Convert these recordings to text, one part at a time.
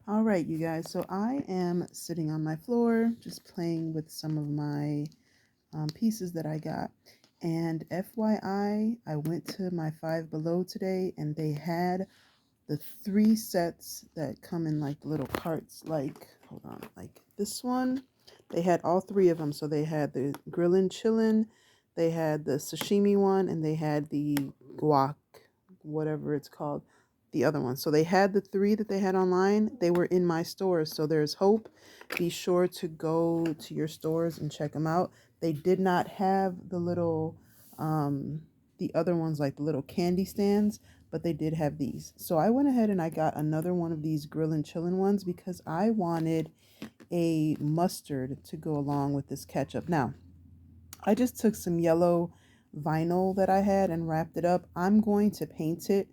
All right, you guys, so I am sitting on my floor just playing with some of my pieces that I got. And FYI, I went to my Five Below today and they had the 3 sets that come in like little carts, like, hold on, like this one. They had all 3 of them. So they had the grillin' chillin', they had the sashimi one, and they had the guac, whatever it's called, the other one. So they had the 3 that they had online. They were in my stores. So there's hope. Be sure to go to your stores and check them out. They did not have the little, the other ones, like the little candy stands, but they did have these. So I went ahead and I got another one of these grillin' chillin' ones because I wanted a mustard to go along with this ketchup. Now, I just took some yellow vinyl that I had and wrapped it up. I'm going to paint it.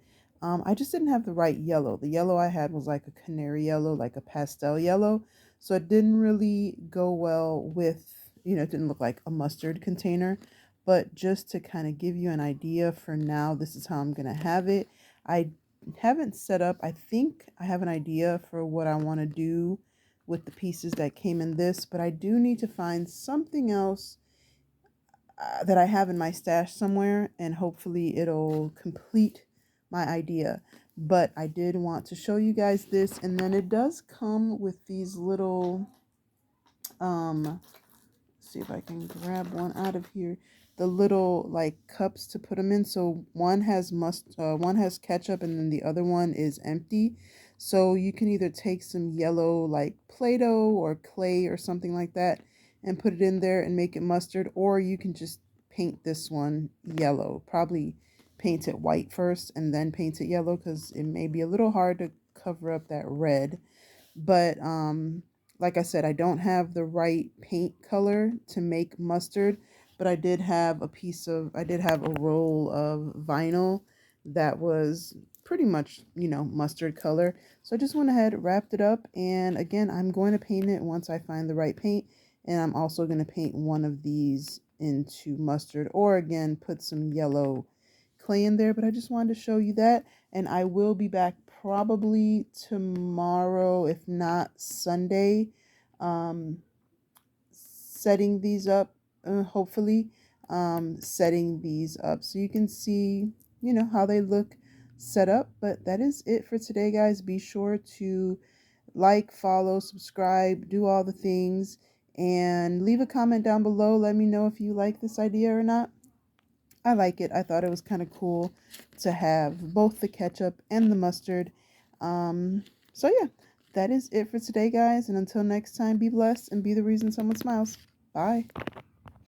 I just didn't have the right yellow. The yellow I had was like a canary yellow, like a pastel yellow. So it didn't really go well with, it didn't look like a mustard container. But just to kind of give you an idea for now, this is how I'm going to have it. I haven't set up, I think I have an idea for what I want to do with the pieces that came in this, but I do need to find something else that I have in my stash somewhere, and hopefully it'll complete my idea. But I did want to show you guys this, and then it does come with these little, see if I can grab one out of here. The little like cups to put them in. So one has one has ketchup, and then the other one is empty. So you can either take some yellow like Play-Doh or clay or something like that and put it in there and make it mustard, or you can just paint this one yellow. Probably paint it white first and then paint it yellow because it may be a little hard to cover up that red. But like I said, I don't have the right paint color to make mustard, but I did have I did have a roll of vinyl that was pretty much, mustard color. So I just went ahead, wrapped it up, and again, I'm going to paint it once I find the right paint, and I'm also going to paint one of these into mustard, or again, put some yellow clay in there. But I just wanted to show you that, and I will be back probably tomorrow, if not Sunday, um, setting these up, hopefully, setting these up so you can see, how they look set up. But that is it for today, guys. Be sure to like, follow, subscribe, do all the things, and leave a comment down below. Let me know if you like this idea or not. I like it. I thought it was kind of cool to have both the ketchup and the mustard. So yeah, that is it for today, guys. And until next time, be blessed and be the reason someone smiles. Bye.